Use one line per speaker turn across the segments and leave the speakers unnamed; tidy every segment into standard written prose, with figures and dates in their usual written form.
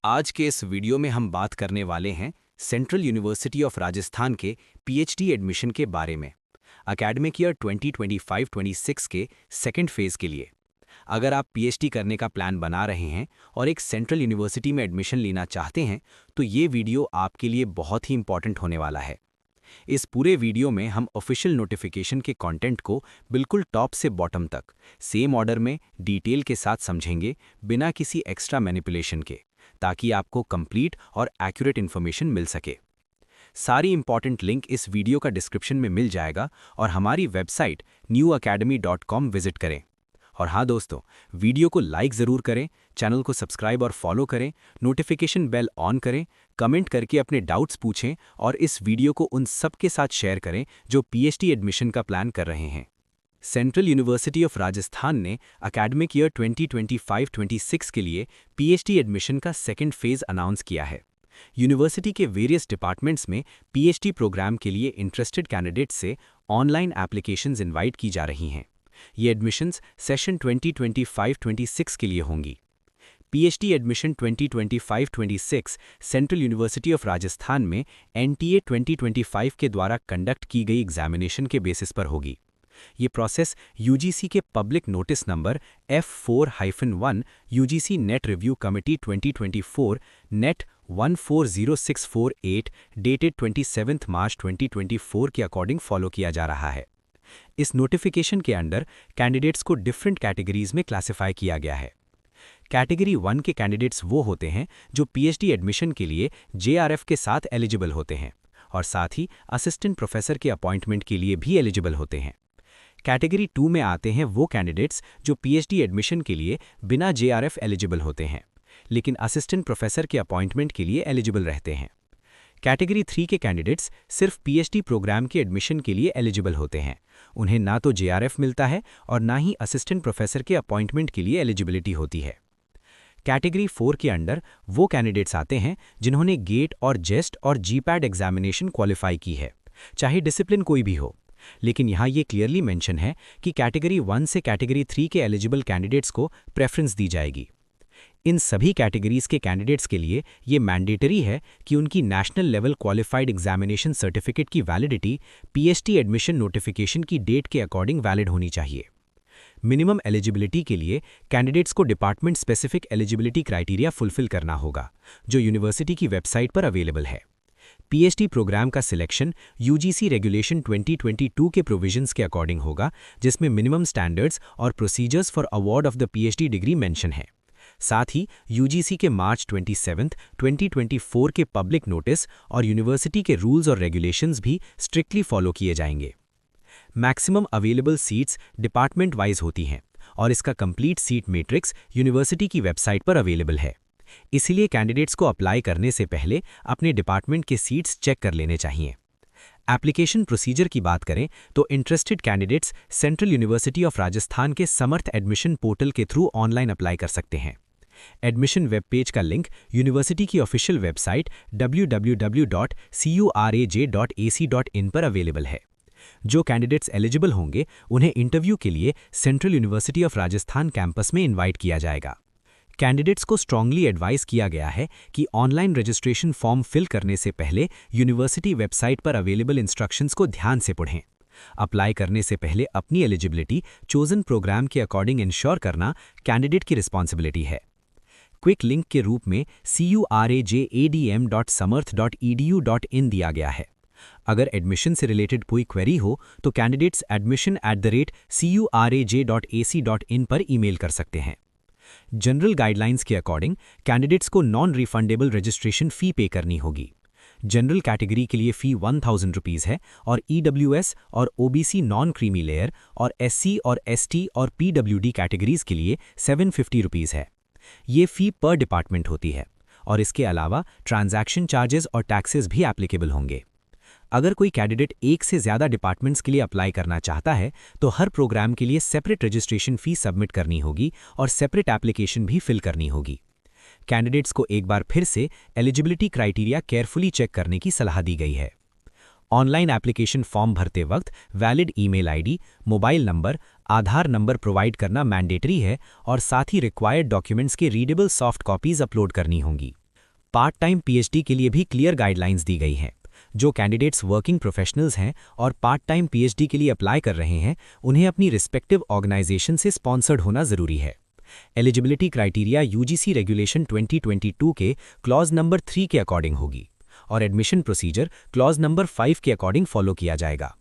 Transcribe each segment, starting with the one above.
आज के इस वीडियो में हम बात करने वाले हैं सेंट्रल यूनिवर्सिटी ऑफ राजस्थान के पीएचडी एडमिशन के बारे में एकेडमिक ईयर 2025-26 के सेकंड फेज के लिए। अगर आप पीएचडी करने का प्लान बना रहे हैं और एक सेंट्रल यूनिवर्सिटी में एडमिशन लेना चाहते हैं तो ये वीडियो आपके लिए बहुत ही इंपॉर्टेंट होने वाला है। इस पूरे वीडियो में हम ऑफिशियल नोटिफिकेशन के कंटेंट को बिल्कुल टॉप से बॉटम तक सेम ऑर्डर में डिटेल के साथ समझेंगे, बिना किसी एक्स्ट्रा मैनिपुलेशन के, ताकि आपको कंप्लीट और एक्यूरेट इन्फॉर्मेशन मिल सके। सारी इंपॉर्टेंट लिंक इस वीडियो का डिस्क्रिप्शन में मिल जाएगा और हमारी वेबसाइट newacademy.com विजिट करें। और हाँ दोस्तों, वीडियो को लाइक ज़रूर करें, चैनल को सब्सक्राइब और फॉलो करें, नोटिफिकेशन बेल ऑन करें, कमेंट करके अपने डाउट्स पूछें और इस वीडियो को उन सब के साथ शेयर करें जो पीएचडी एडमिशन का प्लान कर रहे हैं। सेंट्रल यूनिवर्सिटी ऑफ राजस्थान ने एकेडमिक ईयर 2025-26 के लिए पीएचडी एडमिशन का सेकंड फेज अनाउंस किया है। यूनिवर्सिटी के वेरियस डिपार्टमेंट्स में पीएचडी प्रोग्राम के लिए इंटरेस्टेड कैंडिडेट्स से ऑनलाइन एप्लीकेशंस इनवाइट की जा रही हैं। ये एडमिशंस सेशन 2025-26 के लिए होंगी। PhD admission 2025-26 central university of Rajasthan में एनटीए 2025 के द्वारा कंडक्ट की गई एग्जामिनेशन के बेसिस पर होगी। ये प्रोसेस यूजीसी के public notice number F4-1 UGC net review committee 2024 net 140648 dated 27 मार्च 2024 के अकॉर्डिंग फॉलो किया जा रहा है। इस नोटिफिकेशन के अंडर कैंडिडेट्स को डिफरेंट कैटेगरीज में क्लासिफाई किया गया है। कैटेगरी 1 के कैंडिडेट्स वो होते हैं जो पीएचडी एडमिशन के लिए जेआरएफ के साथ एलिजिबल होते हैं और साथ ही असिस्टेंट प्रोफेसर के अपॉइंटमेंट के लिए भी एलिजिबल होते हैं। कैटेगरी 2 में आते हैं वो कैंडिडेट्स जो पीएचडी एडमिशन के लिए बिना जेआरएफ एलिजिबल होते हैं, लेकिन असिस्टेंट प्रोफेसर के अपॉइंटमेंट के लिए एलिजिबल रहते हैं। कैटेगरी 3 के कैंडिडेट्स सिर्फ पीएचडी प्रोग्राम के एडमिशन के लिए एलिजिबल होते हैं। उन्हें ना तो जेआरएफ मिलता है और ना ही असिस्टेंट प्रोफेसर के अपॉइंटमेंट के लिए एलिजिबिलिटी होती है। कैटेगरी 4 के अंडर वो कैंडिडेट्स आते हैं जिन्होंने गेट और जेस्ट और जीपैड एग्जामिनेशन क्वालिफाई की है, चाहे डिसिप्लिन कोई भी हो। लेकिन यहाँ ये क्लियरली मेंशन है कि कैटेगरी 1 से कैटेगरी 3 के एलिजिबल कैंडिडेट्स को प्रेफरेंस दी जाएगी। इन सभी कैटेगरीज के कैंडिडेट्स के लिए ये मैंडेटरी है कि उनकी national level qualified examination certificate की वैलिडिटी पीएचडी एडमिशन नोटिफिकेशन की डेट के अकॉर्डिंग वैलिड होनी चाहिए। मिनिमम एलिजिबिलिटी के लिए कैंडिडेट्स को department specific eligibility criteria fulfil करना होगा, जो यूनिवर्सिटी की वेबसाइट पर अवेलेबल है। पीएचडी प्रोग्राम का सिलेक्शन यूजीसी रेगुलेशन 2022 के प्रोविजंस के अकॉर्डिंग होगा, जिसमें मिनिमम स्टैंडर्ड्स और procedures for award of the PhD degree mention है। साथ ही यूजीसी के मार्च 27, 2024 के पब्लिक नोटिस और यूनिवर्सिटी के रूल्स और रेगुलेशंस भी स्ट्रिक्टली फॉलो किए जाएंगे। Maximum available seats department wise होती हैं और इसका कंप्लीट सीट मैट्रिक्स यूनिवर्सिटी की वेबसाइट पर अवेलेबल है। इसीलिए कैंडिडेट्स को अप्लाई करने से पहले अपने डिपार्टमेंट के सीट्स चेक कर लेने चाहिए। एप्लीकेशन प्रोसीजर की बात करें तो interested candidates central university of Rajasthan के समर्थ एडमिशन पोर्टल के थ्रू ऑनलाइन अप्लाई कर सकते हैं। एडमिशन वेब पेज का लिंक यूनिवर्सिटी की ऑफिशियल वेबसाइट www.curaj.ac.in पर अवेलेबल है। जो कैंडिडेट्स एलिजिबल होंगे उन्हें इंटरव्यू के लिए central university of Rajasthan campus में इनवाइट किया जाएगा। कैंडिडेट्स को स्ट्रांगली एडवाइस किया गया है कि ऑनलाइन रजिस्ट्रेशन फॉर्म फिल करने से पहले यूनिवर्सिटी वेबसाइट पर अवेलेबल इंस्ट्रक्शंस को ध्यान से पढ़ें। अप्लाई करने से पहले अपनी एलिजिबिलिटी चोजन प्रोग्राम के अकॉर्डिंग इंश्योर करना कैंडिडेट की रिस्पॉन्सिबिलिटी है। क्विक लिंक के रूप में curajadm.samarth.edu.in दिया गया है। अगर एडमिशन से रिलेटेड कोई क्वेरी हो तो कैंडिडेट्स admission@curaj.ac.in पर ईमेल कर सकते हैं। जनरल गाइडलाइंस के अकॉर्डिंग कैंडिडेट्स को नॉन रिफंडेबल रजिस्ट्रेशन फ़ी पे करनी होगी। जनरल कैटेगरी के लिए फ़ी 1000 रुपीज़ है और ईडब्ल्यूएस और ओबीसी नॉन क्रीमी लेयर और एससी और एसटी और पीडब्ल्यूडी कैटेगरीज के लिए 750 रुपीज़ है। ये फ़ी पर डिपार्टमेंट होती है और इसके अलावा ट्रांजैक्शन चार्जेस और टैक्सेस भी एप्लीकेबल होंगे। अगर कोई कैंडिडेट एक से ज़्यादा डिपार्टमेंट्स के लिए अप्लाई करना चाहता है तो हर प्रोग्राम के लिए सेपरेट रजिस्ट्रेशन फ़ी सबमिट करनी होगी और सेपरेट एप्लीकेशन भी फिल करनी होगी। कैंडिडेट्स को एक बार फिर से एलिजिबिलिटी क्राइटेरिया केयरफुली चेक करने की सलाह दी गई है। ऑनलाइन एप्लीकेशन फॉर्म भरते वक्त valid email ID, mobile number, Aadhaar number provide करना मैंडेटरी है और साथ ही रिक्वायर्ड डॉक्यूमेंट्स के रीडेबल सॉफ्ट कॉपीज अपलोड करनी होंगी। पार्ट टाइम पीएचडी के लिए भी क्लियर गाइडलाइंस दी गई हैं। जो कैंडिडेट्स वर्किंग प्रोफेशनल्स हैं और पार्ट टाइम पीएचडी के लिए अप्लाई कर रहे हैं, उन्हें अपनी रिस्पेक्टिव ऑर्गेनाइजेशन से स्पॉन्सर्ड होना जरूरी है। एलिजिबिलिटी क्राइटेरिया यूजीसी रेगुलेशन 2022 के क्लॉज नंबर 3 के अकॉर्डिंग होगी और एडमिशन प्रोसीजर क्लॉज नंबर 5 के अकॉर्डिंग फॉलो किया जाएगा।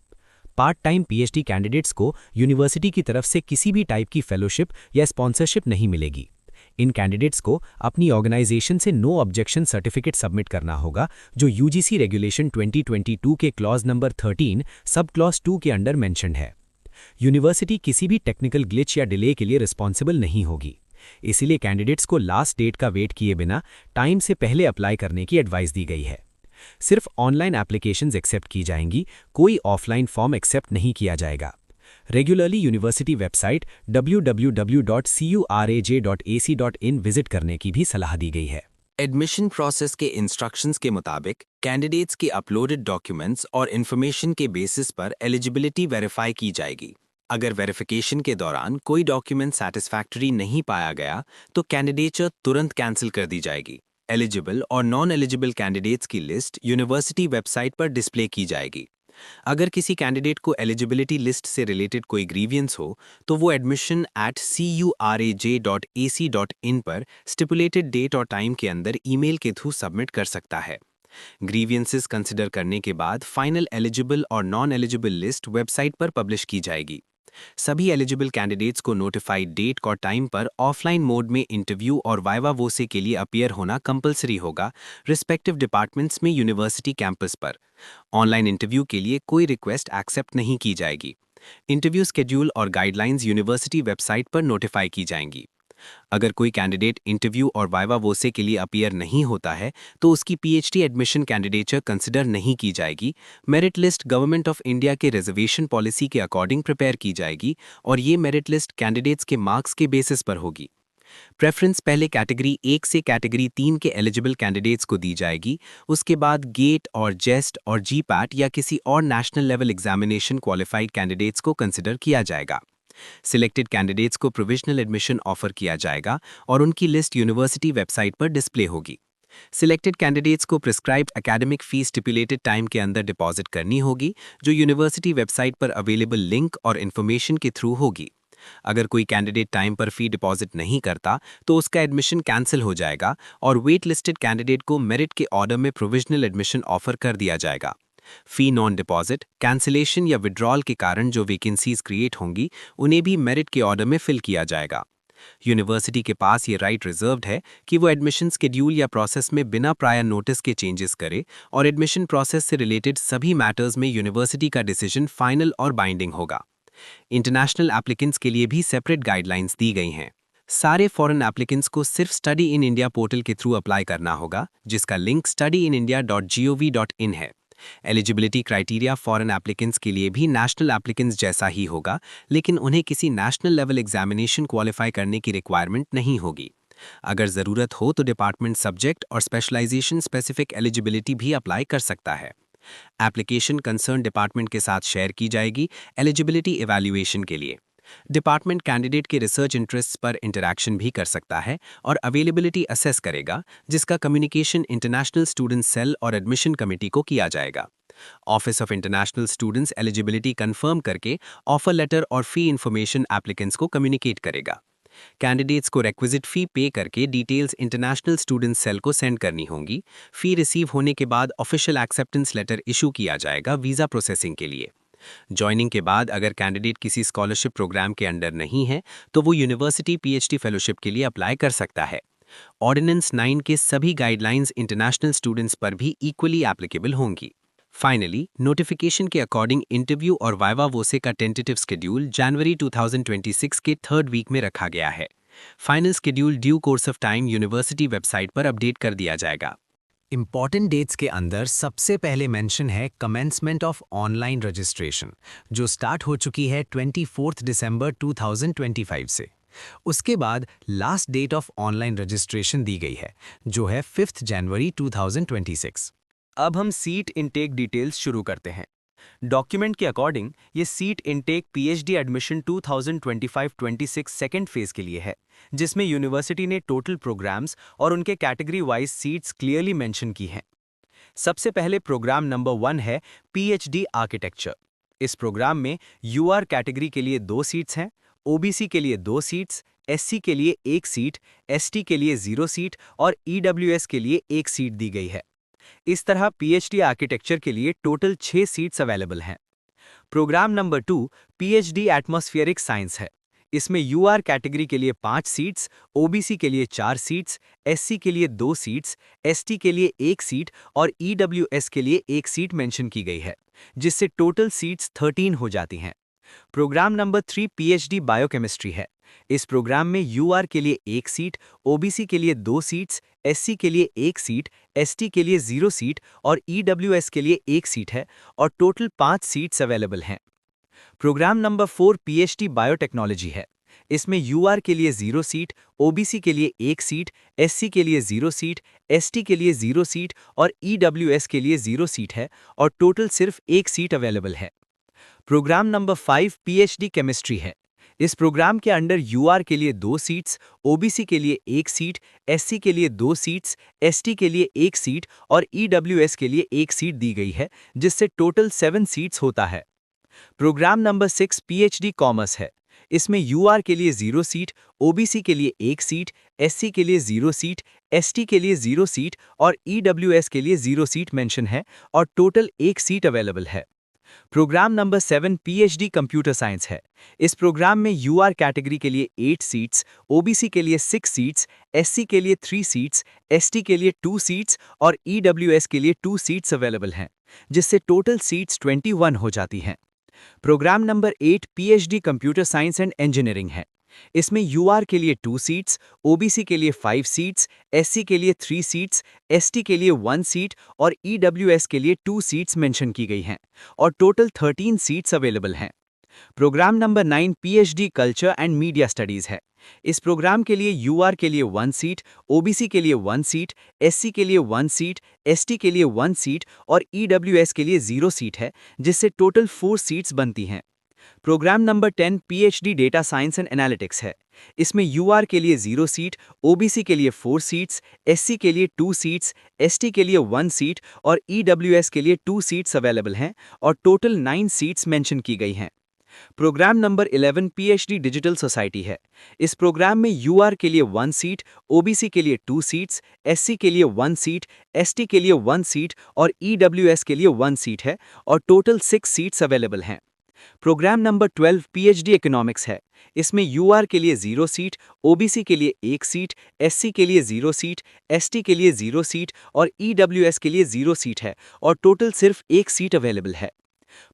पार्ट टाइम पीएचडी कैंडिडेट्स को यूनिवर्सिटी की तरफ से किसी भी टाइप की फेलोशिप या स्पॉन्सरशिप नहीं मिलेगी। इन कैंडिडेट्स को अपनी ऑर्गेनाइजेशन से नो ऑब्जेक्शन सर्टिफिकेट सबमिट करना होगा, जो यूजीसी रेगुलेशन 2022 के क्लॉज नंबर 13 सब क्लॉज 2 के अंडर मेंशन्ड है। यूनिवर्सिटी किसी भी टेक्निकल ग्लिच या डिले के लिए रिस्पॉन्सिबल नहीं होगी, इसीलिए कैंडिडेट्स को लास्ट डेट का वेट किए बिना टाइम से पहले अप्लाई करने की एडवाइस दी गई है। सिर्फ ऑनलाइन एप्लीकेशंस एक्सेप्ट की जाएंगी, कोई ऑफलाइन फॉर्म एक्सेप्ट नहीं किया जाएगा। Regularly university website www.curaj.ac.in visit करने की भी सलाह दी गई है।
एडमिशन प्रोसेस के इंस्ट्रक्शंस के मुताबिक कैंडिडेट्स के अपलोडेड डॉक्यूमेंट्स और इन्फॉर्मेशन के बेसिस पर एलिजिबिलिटी वेरीफाई की जाएगी। अगर वेरिफिकेशन के दौरान कोई डॉक्यूमेंट सैटिस्फैक्टरी नहीं पाया गया तो कैंडिडेचर तुरंत कैंसिल कर दी जाएगी। एलिजिबल और नॉन एलिजिबल कैंडिडेट्स की लिस्ट यूनिवर्सिटी वेबसाइट पर डिस्प्ले की जाएगी। अगर किसी कैंडिडेट को एलिजिबिलिटी लिस्ट से रिलेटेड कोई ग्रीवियंस हो तो वो admission@curaj.ac.in पर स्टिपुलेटेड डेट और टाइम के अंदर ईमेल के थ्रू सबमिट कर सकता है। ग्रीवियंसेस कंसिडर करने के बाद फाइनल एलिजिबल और नॉन एलिजिबल लिस्ट वेबसाइट पर पब्लिश की जाएगी। सभी एलिजिबल कैंडिडेट्स को नोटिफाइड डेट और टाइम पर ऑफलाइन मोड में इंटरव्यू और वाइवा वोसे के लिए अपीयर होना कंपलसरी होगा रिस्पेक्टिव डिपार्टमेंट्स में यूनिवर्सिटी कैंपस पर। ऑनलाइन इंटरव्यू के लिए कोई रिक्वेस्ट एक्सेप्ट नहीं की जाएगी। इंटरव्यू स्केड्यूल और गाइडलाइंस यूनिवर्सिटी वेबसाइट पर नोटिफाई की जाएंगी। अगर कोई कैंडिडेट इंटरव्यू और वाइवा वोसे के लिए अपीयर नहीं होता है तो उसकी पीएचडी एडमिशन कैंडिडेचर कंसिडर नहीं की जाएगी। Merit list government of India के रिजर्वेशन पॉलिसी के अकॉर्डिंग प्रिपेयर की जाएगी और ये मेरिट लिस्ट कैंडिडेट्स के मार्क्स के बेसिस पर होगी। प्रेफरेंस पहले कैटेगरी 1 से कैटेगरी 3 के एलिजिबल कैंडिडेट्स को दी जाएगी, उसके बाद गेट और जेस्ट और जीपैट या किसी और national level examination qualified candidates को कंसिडर किया जाएगा। सिलेक्टेड कैंडिडेट्स को प्रोविजनल एडमिशन ऑफर किया जाएगा और उनकी लिस्ट यूनिवर्सिटी वेबसाइट पर डिस्प्ले होगी। सिलेक्टेड कैंडिडेट्स को prescribed academic fees stipulated time के अंदर डिपॉजिट करनी होगी, जो यूनिवर्सिटी वेबसाइट पर अवेलेबल लिंक और इन्फॉर्मेशन के थ्रू होगी। अगर कोई कैंडिडेट टाइम पर फी डिपॉजिट नहीं करता तो उसका एडमिशन कैंसिल हो जाएगा और वेट लिस्टेड कैंडिडेट को मेरिट के ऑर्डर में प्रोविजनल एडमिशन ऑफर कर दिया जाएगा। फी नॉन डिपॉजिट, कैंसिलेशन या विड्रॉल के कारण जो वैकेंसीज क्रिएट होंगी उन्हें भी मेरिट के ऑर्डर में फिल किया जाएगा। यूनिवर्सिटी के पास ये राइट रिजर्व्ड है कि वो एडमिशन शेड्यूल या प्रोसेस में बिना प्रायर नोटिस के चेंजेस करे और एडमिशन प्रोसेस से रिलेटेड सभी मैटर्स में यूनिवर्सिटी का डिसीजन फाइनल और बाइंडिंग होगा। इंटरनेशनल एप्लीकेंट्स के लिए भी सेपरेट गाइडलाइंस दी गई हैं। सारे फॉरेन एप्लीकेंट्स को सिर्फ स्टडी इन इंडिया पोर्टल के थ्रू अप्लाई करना होगा, जिसका लिंक studyinIndia.gov.in है। एलिजिबिलिटी क्राइटेरिया फॉरेन एप्लीकेंट्स के लिए भी नेशनल एप्लीकेंट्स जैसा ही होगा, लेकिन उन्हें किसी नेशनल लेवल एग्जामिनेशन क्वालिफाई करने की रिक्वायरमेंट नहीं होगी। अगर ज़रूरत हो तो डिपार्टमेंट सब्जेक्ट और स्पेशलाइजेशन स्पेसिफिक एलिजिबिलिटी भी अप्लाई कर सकता है। एप्लीकेशन कंसर्न डिपार्टमेंट के साथ शेयर की जाएगी एलिजिबिलिटी इवैल्यूएशन के लिए। डिपार्टमेंट कैंडिडेट के रिसर्च इंटरेस्ट्स पर इंटरैक्शन भी कर सकता है और अवेलेबिलिटी असेस करेगा, जिसका कम्युनिकेशन इंटरनेशनल स्टूडेंट सेल और एडमिशन कमेटी को किया जाएगा। Office of international students eligibility confirm करके ऑफर लेटर और फी इंफॉर्मेशन एप्लीकेंट्स को कम्युनिकेट करेगा। कैंडिडेट्स को रिक्विजिट फी पे करके डिटेल्स इंटरनेशनल स्टूडेंट सेल को सेंड करनी होंगी। फी रिसीव होने के बाद ऑफिशियल एक्सेप्टेंस लेटर इशू किया जाएगा वीज़ा प्रोसेसिंग के लिए। ज्वाइनिंग के बाद अगर कैंडिडेट किसी स्कॉलरशिप प्रोग्राम के अंडर नहीं है तो वो यूनिवर्सिटी पीएचडी फेलोशिप के लिए अप्लाई कर सकता है। ऑर्डिनेंस 9 के सभी गाइडलाइंस इंटरनेशनल स्टूडेंट्स पर भी इक्वली एप्लीकेबल होंगी। फाइनली, नोटिफिकेशन के अकॉर्डिंग इंटरव्यू और वाइवा वोसे का टेंटेटिव शेड्यूल जनवरी 2026 के 3rd वीक में रखा गया है। Final schedule due course of time university website पर अपडेट कर दिया जाएगा।
इंपॉर्टेंट डेट्स के अंदर सबसे पहले मेंशन है कमेंसमेंट ऑफ ऑनलाइन रजिस्ट्रेशन, जो स्टार्ट हो चुकी है 24 दिसंबर 2025 से। उसके बाद last date of online registration दी गई है, जो है 5 जनवरी 2026।
अब हम सीट इनटेक डिटेल्स शुरू करते हैं।
डॉक्यूमेंट के अकॉर्डिंग ये seat intake PhD admission 2025-26 second phase के लिए है, जिसमें यूनिवर्सिटी ने टोटल प्रोग्राम्स और उनके category wise seats clearly mention की हैं। सबसे पहले प्रोग्राम नंबर 1 है पीएचडी आर्किटेक्चर। इस प्रोग्राम में यूआर कैटेगरी के लिए 2 सीट्स हैं, ओबीसी के लिए 2 सीट्स, एससी के लिए 1 सीट, एसटी के लिए 0 सीट और ईडब्ल्यूएस के लिए 1 सीट दी गई है। इस तरह पीएचडी आर्किटेक्चर के लिए टोटल 6 सीट्स अवेलेबल हैं। Program number 2 PhD atmospheric science है। इसमें यूआर कैटेगरी के लिए 5 सीट्स, ओबीसी के लिए 4 सीट्स, एससी के लिए 2 सीट्स, एसटी के लिए 1 सीट और ईडब्ल्यूएस के लिए 1 सीट मेंशन की गई है, जिससे टोटल सीट्स 13 हो जाती हैं। प्रोग्राम नंबर 3 पीएचडी बायोकेमिस्ट्री है। इस प्रोग्राम में यूआर के लिए 1 सीट, ओबीसी के लिए 2 सीट्स, एससी के लिए 1 सीट, एसटी के लिए 0 सीट और ईडब्ल्यूएस के लिए 1 सीट है और टोटल 5 सीट्स अवेलेबल हैं। प्रोग्राम नंबर 4 पीएचडी बायोटेक्नोलॉजी है। इसमें यूआर के लिए 0 सीट, ओबीसी के लिए 1 सीट, एससी के लिए 0 सीट, एसटी के लिए 0 सीट और ईडब्ल्यूएस के लिए 0 सीट है और टोटल सिर्फ 1 सीट अवेलेबल है। प्रोग्राम नंबर 5 पीएचडी केमिस्ट्री है। इस प्रोग्राम के अंडर यूआर के लिए 2 सीट्स, ओबीसी के लिए 1 सीट, एससी के लिए 2 सीट्स, एसटी के लिए 1 सीट और ईडब्ल्यूएस के लिए 1 सीट दी गई है, जिससे टोटल 7 सीट्स होता है। प्रोग्राम नंबर 6 पीएचडी कॉमर्स है। इसमें यूआर के लिए 0 सीट, ओबीसी के लिए 1 सीट, एससी के लिए 0 सीट, एसटी के लिए 0 सीट और ईडब्ल्यूएस के लिए 0 सीट मेंशन है और टोटल 1 सीट अवेलेबल है। Program number 7 PhD computer science है। इस प्रोग्राम में यूआर कैटेगरी के लिए 8 सीट्स, ओबीसी के लिए 6 सीट्स, एससी के लिए 3 सीट्स, एसटी के लिए 2 सीट्स और ईडब्ल्यूएस के लिए 2 सीट्स अवेलेबल हैं, जिससे टोटल सीट्स 21 हो जाती हैं। Program number 8 PhD computer science and engineering है। इसमें यूआर के लिए 2 सीट्स, ओबीसी के लिए 5 सीट्स, एससी के लिए 3 सीट्स, एसटी के लिए 1 सीट और ईडब्ल्यूएस के लिए 2 सीट्स मेंशन की गई हैं और टोटल 13 सीट्स अवेलेबल हैं। Program number 9 PhD culture and media studies है। इस प्रोग्राम के लिए यूआर के लिए 1 सीट, ओबीसी के लिए 1 सीट, एससी के लिए 1 सीट, एसटी के लिए 1 सीट और ईडब्ल्यूएस के लिए 0 सीट है, जिससे टोटल 4 सीट्स बनती हैं। Program number 10 PhD data science and analytics है। इसमें यूआर के लिए 0 सीट, ओबीसी के लिए 4 सीट्स, एससी के लिए 2 सीट्स, एसटी के लिए 1 सीट और ईडब्ल्यूएस के लिए 2 सीट्स अवेलेबल हैं और टोटल 9 सीट्स मेंशन की गई हैं। Program number 11 PhD digital society है। इस प्रोग्राम में यूआर के लिए 1 सीट, ओबीसी के लिए 2 सीट्स, एससी के लिए 1 सीट, एसटी के लिए 1 सीट और ईडब्ल्यूएस के लिए 1 सीट है और टोटल 6 सीट्स अवेलेबल हैं। प्रोग्राम नंबर 12 पीएचडी इकोनॉमिक्स है। इसमें यूआर के लिए 0 सीट, ओबीसी के लिए 1 सीट, एससी के लिए 0 सीट, एसटी के लिए 0 सीट और ईडब्ल्यूएस के लिए 0 सीट है और टोटल सिर्फ 1 सीट अवेलेबल है।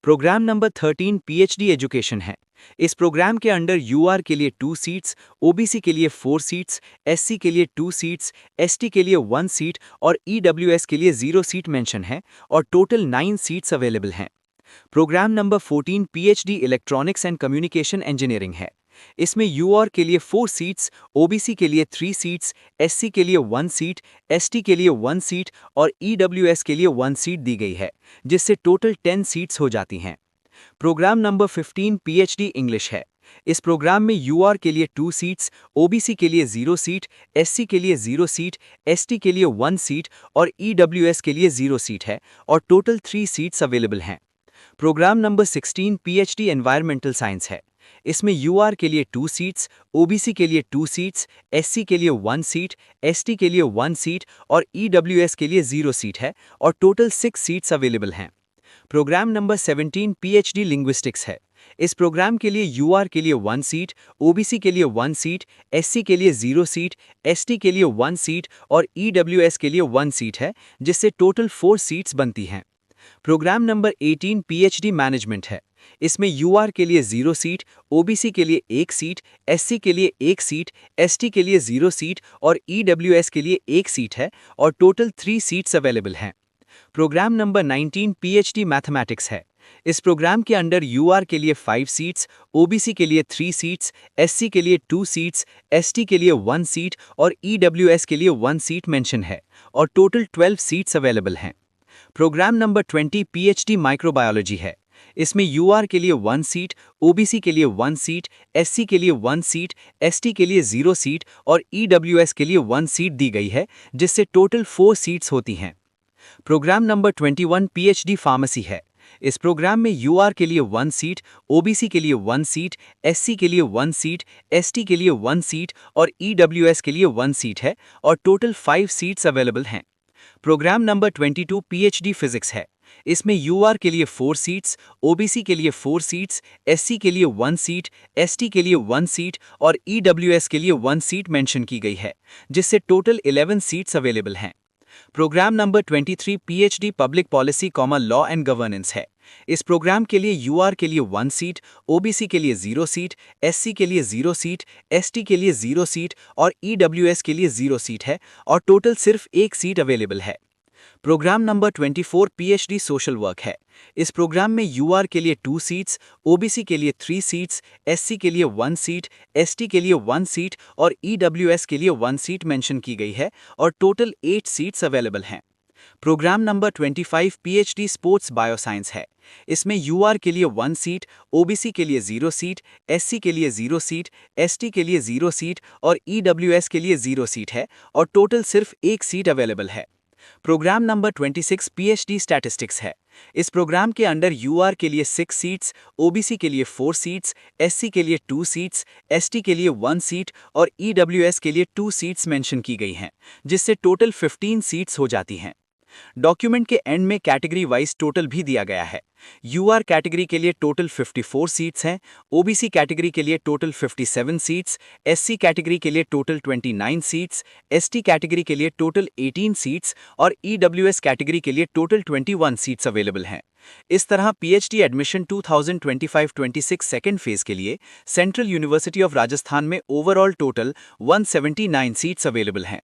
प्रोग्राम नंबर 13 पीएचडी एजुकेशन है। इस प्रोग्राम के अंडर यूआर के लिए 2 सीट्स, ओबीसी के लिए 4 सीट्स, एससी के लिए 2 सीट्स, एसटी के लिए 1 सीट और ईडब्ल्यूएस के लिए 0 सीट मेंशन है और टोटल 9 सीट्स अवेलेबल हैं। Program number 14 PhD electronics and communication engineering है। इसमें यूआर के लिए 4 सीट्स, ओबीसी के लिए 3 सीट्स, एससी के लिए 1 सीट, एसटी के लिए 1 सीट और ईडब्ल्यूएस के लिए 1 सीट दी गई है, जिससे टोटल 10 सीट्स हो जाती हैं। प्रोग्राम नंबर 15 पीएचडी इंग्लिश है। इस प्रोग्राम में यूआर के लिए 2 सीट्स, ओबीसी के लिए 0 सीट, एससी के लिए 0 सीट, एसटी के लिए 1 सीट और ईडब्ल्यूएस के लिए 0 सीट है और टोटल 3 सीट्स अवेलेबल हैं। Program number 16 PhD environmental science है। इसमें यूआर के लिए 2 सीट्स, ओबीसी के लिए 2 सीट्स, एससी के लिए 1 सीट, एसटी के लिए 1 सीट और ईडब्ल्यूएस के लिए 0 सीट है और टोटल 6 सीट्स अवेलेबल हैं। प्रोग्राम नंबर 17 पीएचडी लिंग्विस्टिक्स है। इस प्रोग्राम के लिए यूआर के लिए 1 सीट, ओबीसी के लिए 1 सीट, एससी के लिए 0 सीट, एसटी के लिए 1 सीट और ईडब्ल्यूएस के लिए 1 सीट है, जिससे टोटल 4 सीट्स बनती हैं। प्रोग्राम नंबर 18 पीएचडी मैनेजमेंट है। इसमें यूआर के लिए 0 सीट, ओबीसी के लिए 1 सीट, एससी के लिए 1 सीट, एसटी के लिए 0 सीट और ईडब्ल्यूएस के लिए 1 सीट है और टोटल 3 सीट्स अवेलेबल हैं। प्रोग्राम नंबर 19 पीएचडी मैथमेटिक्स है। इस प्रोग्राम के अंडर यूआर के लिए 5 सीट्स, ओबीसी के लिए 3 सीट्स, एससी के लिए 2 सीट्स, एसटी के लिए 1 सीट और ईडब्ल्यूएस के लिए 1 सीट मेंशन है और टोटल 12 सीट्स अवेलेबल हैं। प्रोग्राम नंबर 20 पीएचडी माइक्रोबायोलॉजी है। इसमें यूआर के लिए 1 सीट, ओबीसी के लिए 1 सीट, एससी के लिए 1 सीट, एसटी के लिए 0 सीट और ईडब्ल्यूएस के लिए 1 सीट दी गई है, जिससे टोटल 4 सीट्स होती हैं। प्रोग्राम नंबर 21 पीएचडी फार्मेसी है। इस प्रोग्राम में यूआर के लिए 1 सीट, ओबीसी के लिए 1 सीट, एससी के लिए 1 सीट, एसटी के लिए 1 सीट और ईडब्ल्यूएस के लिए 1 सीट है और टोटल 5 सीट्स अवेलेबल हैं। प्रोग्राम नंबर 22 पीएचडी फिजिक्स है। इसमें यूआर के लिए 4 सीट्स, ओबीसी के लिए 4 सीट्स, एससी के लिए 1 सीट, एसटी के लिए 1 सीट और ईडब्ल्यूएस के लिए 1 सीट मेंशन की गई है, जिससे टोटल 11 सीट्स अवेलेबल हैं। Program number 23 PhD public policy common law and governance है। इस प्रोग्राम के लिए यूआर के लिए 1 सीट, ओबीसी के लिए 0 सीट, एससी के लिए 0 सीट, एसटी के लिए 0 सीट और ईडब्ल्यूएस के लिए 0 सीट है और टोटल सिर्फ 1 सीट अवेलेबल है। Program number 24 PhD social work है। इस प्रोग्राम में यूआर के लिए 2 सीट्स, ओबीसी के लिए 3 सीट्स, एससी के लिए 1 सीट, एसटी के लिए 1 सीट और ईडब्ल्यूएस के लिए 1 सीट मेंशन की गई है और टोटल 8 सीट्स अवेलेबल हैं। Program number 25 PhD sports bioscience है। इसमें यूआर के लिए 1 सीट, ओबीसी के लिए 0 सीट, एससी के लिए 0 सीट, एसटी के लिए 0 सीट और ईडब्ल्यूएस के लिए 0 सीट है और टोटल सिर्फ 1 सीट अवेलेबल है। प्रोग्राम नंबर 26 पीएचडी स्टैटिस्टिक्स है। इस प्रोग्राम के अंडर यूआर के लिए 6 सीट्स, ओबीसी के लिए 4 सीट्स, एससी के लिए 2 सीट्स, एसटी के लिए 1 सीट और ईडब्ल्यूएस के लिए 2 सीट्स मेंशन की गई हैं, जिससे टोटल 15 सीट्स हो जाती हैं। डॉक्यूमेंट के एंड में कैटेगरी वाइज टोटल भी दिया गया है। यूआर कैटेगरी के लिए टोटल 54 सीट्स हैं, ओबीसी कैटेगरी के लिए टोटल 57 सीट्स, एससी कैटेगरी के लिए टोटल 29 सीट्स, एसटी कैटेगरी के लिए टोटल 18 सीट्स और ईडब्ल्यूएस कैटेगरी के लिए टोटल 21 सीट्स अवेलेबल हैं। इस तरह पीएचडी एडमिशन 2025-26 सेकेंड फेज के लिए सेंट्रल यूनिवर्सिटी ऑफ राजस्थान में ओवरऑल टोटल 179 सीट्स अवेलेबल हैं।